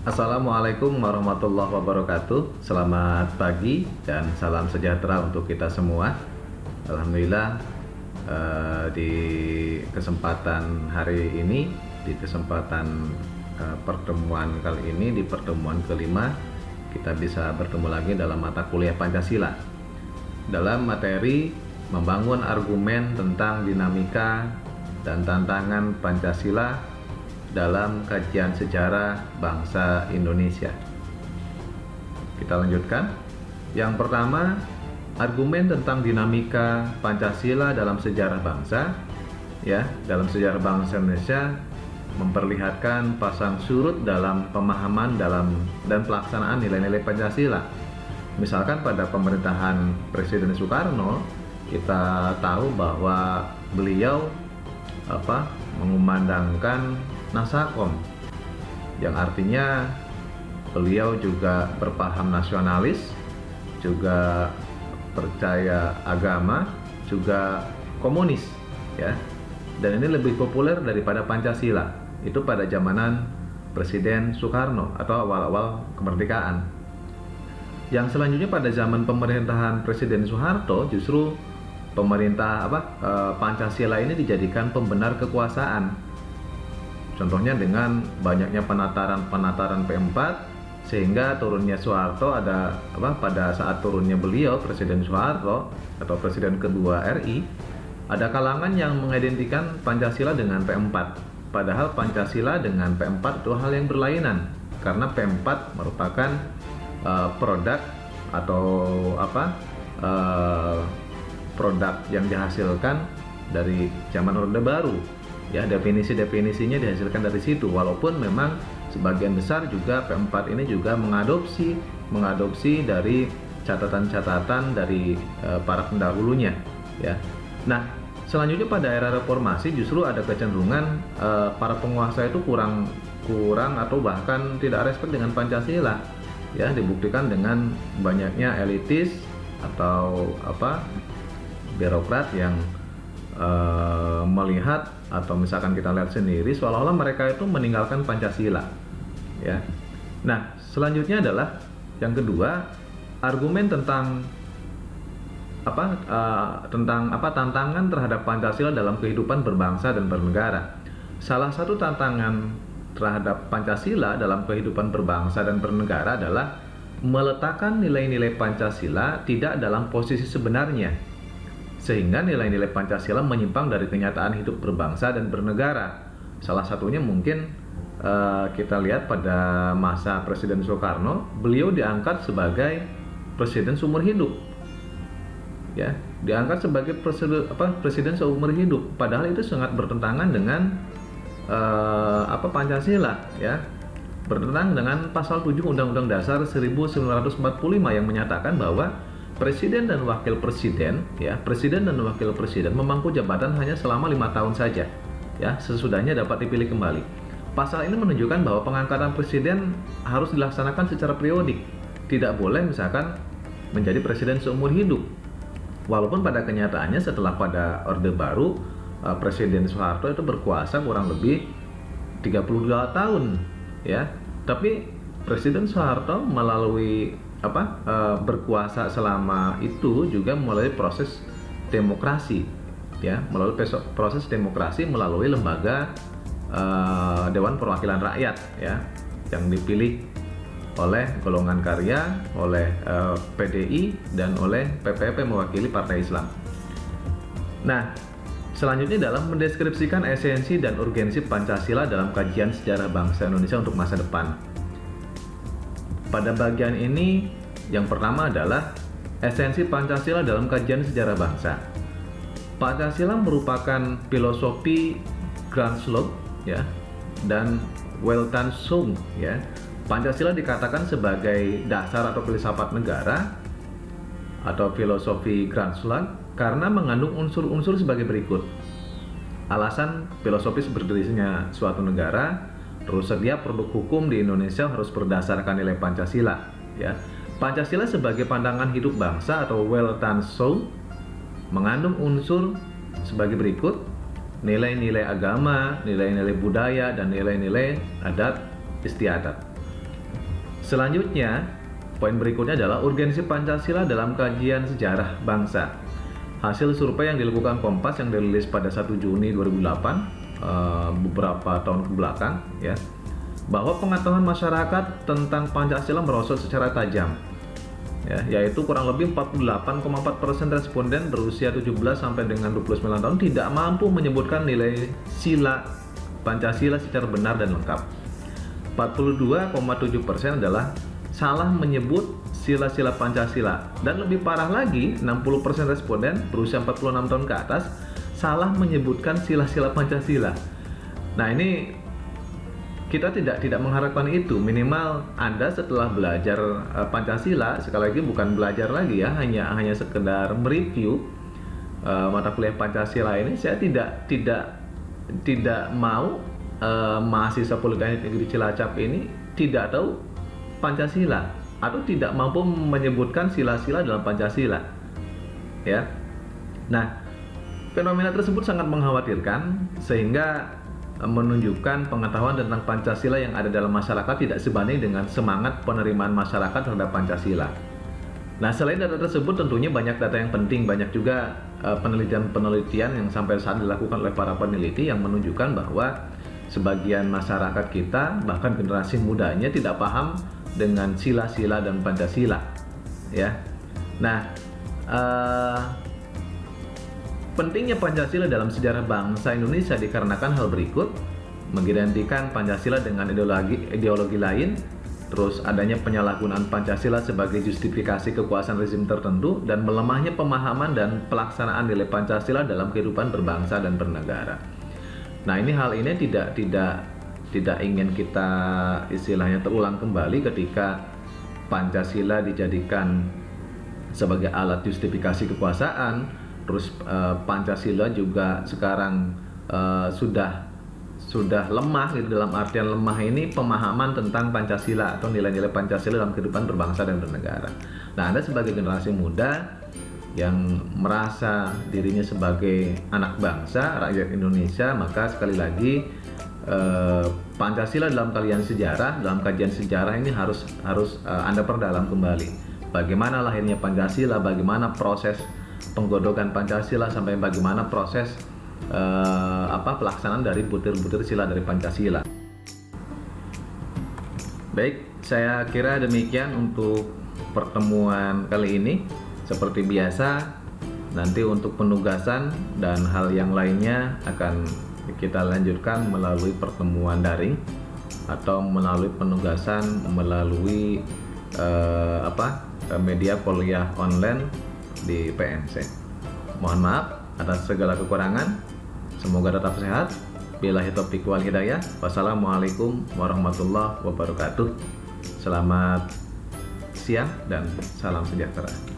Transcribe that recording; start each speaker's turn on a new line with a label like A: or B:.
A: Assalamualaikum warahmatullahi wabarakatuh. Selamat pagi dan salam sejahtera untuk kita semua. Alhamdulillah, di kesempatan hari ini, di kesempatan pertemuan kali ini, di pertemuan kelima, kita bisa bertemu lagi dalam mata kuliah Pancasila dalam materi membangun argumen tentang dinamika dan tantangan Pancasila dalam kajian sejarah bangsa Indonesia. Kita lanjutkan. Yang pertama, argumen tentang dinamika Pancasila dalam sejarah bangsa. Ya, dalam sejarah bangsa Indonesia memperlihatkan pasang surut dalam pemahaman dan pelaksanaan nilai-nilai Pancasila. Misalkan pada pemerintahan Presiden Soekarno, kita tahu bahwa beliau mengumandangkan Nasakom, yang artinya beliau juga berpaham nasionalis, juga percaya agama, juga komunis, ya. Dan ini lebih populer daripada Pancasila. Itu pada zamanan Presiden Soekarno atau awal-awal kemerdekaan. Yang selanjutnya pada zaman pemerintahan Presiden Soeharto, justru Pancasila ini dijadikan pembenar kekuasaan. Contohnya dengan banyaknya penataran P4, sehingga turunnya Soeharto pada saat turunnya beliau, Presiden Soeharto atau Presiden kedua RI, ada kalangan yang mengidentikan Pancasila dengan P4. Padahal Pancasila dengan P4 itu hal yang berlainan, karena P4 merupakan produk atau produk yang dihasilkan dari zaman Orde Baru. Ya, definisinya dihasilkan dari situ, walaupun memang sebagian besar juga P4 ini juga mengadopsi dari catatan-catatan dari para pendahulunya, ya. Nah, selanjutnya pada era reformasi justru ada kecenderungan para penguasa itu kurang atau bahkan tidak respect dengan Pancasila, ya, dibuktikan dengan banyaknya elitis atau birokrat yang melihat, atau misalkan kita lihat sendiri, seolah-olah mereka itu meninggalkan Pancasila, ya. Nah, selanjutnya adalah yang kedua, argumen tentang tantangan terhadap Pancasila dalam kehidupan berbangsa dan bernegara. Salah satu tantangan terhadap Pancasila dalam kehidupan berbangsa dan bernegara adalah meletakkan nilai-nilai Pancasila tidak dalam posisi sebenarnya, sehingga nilai-nilai Pancasila menyimpang dari kenyataan hidup berbangsa dan bernegara. Salah satunya mungkin kita lihat pada masa Presiden Soekarno, beliau diangkat sebagai presiden seumur hidup, ya, diangkat sebagai presiden seumur hidup. Padahal itu sangat bertentangan dengan Pancasila, ya, bertentangan dengan pasal 7 Undang-Undang Dasar 1945 yang menyatakan bahwa Presiden dan Wakil Presiden memangku jabatan hanya selama 5 tahun saja, ya, sesudahnya dapat dipilih kembali. Pasal ini menunjukkan bahwa pengangkatan presiden harus dilaksanakan secara periodik, tidak boleh misalkan menjadi presiden seumur hidup. Walaupun pada kenyataannya setelah pada Orde Baru, Presiden Soeharto itu berkuasa kurang lebih 32 tahun, ya. Tapi Presiden Soeharto melalui berkuasa selama itu juga melalui proses demokrasi, ya, melalui proses demokrasi melalui lembaga Dewan Perwakilan Rakyat, ya, yang dipilih oleh golongan karya, oleh PDI dan oleh PPP mewakili Partai Islam. Nah, selanjutnya dalam mendeskripsikan esensi dan urgensi Pancasila dalam kajian sejarah bangsa Indonesia untuk masa depan. Pada bagian ini, yang pertama adalah esensi Pancasila dalam kajian sejarah bangsa. Pancasila merupakan filosofi Gramsci, ya, dan Weltanschauung, ya. Pancasila dikatakan sebagai dasar atau filsafat negara atau filosofi Gramsci karena mengandung unsur-unsur sebagai berikut. Alasan filosofis berdirinya suatu negara, terus setiap produk hukum di Indonesia harus berdasarkan nilai Pancasila, ya. Pancasila sebagai pandangan hidup bangsa atau Weltanschauung mengandung unsur sebagai berikut: nilai-nilai agama, nilai-nilai budaya, dan nilai-nilai adat istiadat. Selanjutnya, poin berikutnya adalah urgensi Pancasila dalam kajian sejarah bangsa. Hasil survei yang dilakukan Kompas yang dirilis pada 1 Juni 2008, beberapa tahun ke belakang, ya, bahwa pengetahuan masyarakat tentang Pancasila merosot secara tajam, ya, yaitu kurang lebih 48,4% responden berusia 17 sampai dengan 29 tahun tidak mampu menyebutkan nilai sila Pancasila secara benar dan lengkap. 42,7% adalah salah menyebut sila-sila Pancasila, dan lebih parah lagi 60% responden berusia 46 tahun ke atas salah menyebutkan sila-sila Pancasila. Nah, ini kita tidak mengharapkan itu. Minimal Anda setelah belajar Pancasila, sekali lagi bukan belajar lagi ya, hanya sekedar mereview mata kuliah Pancasila ini. Saya tidak mau mahasiswa Politeknik Negeri Cilacap ini tidak tahu Pancasila atau tidak mampu menyebutkan sila-sila dalam Pancasila, ya. Nah, fenomena tersebut sangat mengkhawatirkan sehingga menunjukkan pengetahuan tentang Pancasila yang ada dalam masyarakat tidak sebanding dengan semangat penerimaan masyarakat terhadap Pancasila. Nah, selain data tersebut tentunya banyak data yang penting, banyak juga penelitian-penelitian yang sampai saat dilakukan oleh para peneliti yang menunjukkan bahwa sebagian masyarakat kita, bahkan generasi mudanya, tidak paham dengan sila-sila dan Pancasila, ya. Nah, pentingnya Pancasila dalam sejarah bangsa Indonesia dikarenakan hal berikut: mengidentikan Pancasila dengan ideologi lain, terus adanya penyalahgunaan Pancasila sebagai justifikasi kekuasaan rezim tertentu, dan melemahnya pemahaman dan pelaksanaan nilai Pancasila dalam kehidupan berbangsa dan bernegara. Nah, hal ini tidak ingin kita istilahnya terulang kembali ketika Pancasila dijadikan sebagai alat justifikasi kekuasaan. Terus Pancasila juga sekarang sudah lemah, gitu. Dalam artian lemah ini pemahaman tentang Pancasila atau nilai-nilai Pancasila dalam kehidupan berbangsa dan bernegara. Nah, Anda sebagai generasi muda yang merasa dirinya sebagai anak bangsa, rakyat Indonesia, maka sekali lagi Pancasila dalam kajian sejarah ini harus Anda perdalam kembali. Bagaimana lahirnya Pancasila, bagaimana proses penggodokan Pancasila, sampai bagaimana proses pelaksanaan dari butir-butir sila dari Pancasila. Baik, saya kira demikian untuk pertemuan kali ini. Seperti biasa, nanti untuk penugasan dan hal yang lainnya akan kita lanjutkan melalui pertemuan daring atau melalui penugasan melalui media kuliah online di PNC. Mohon maaf atas segala kekurangan. Semoga tetap sehat. Billahi taufiq wal hidayah. Wassalamualaikum warahmatullahi wabarakatuh. Selamat siang dan salam sejahtera.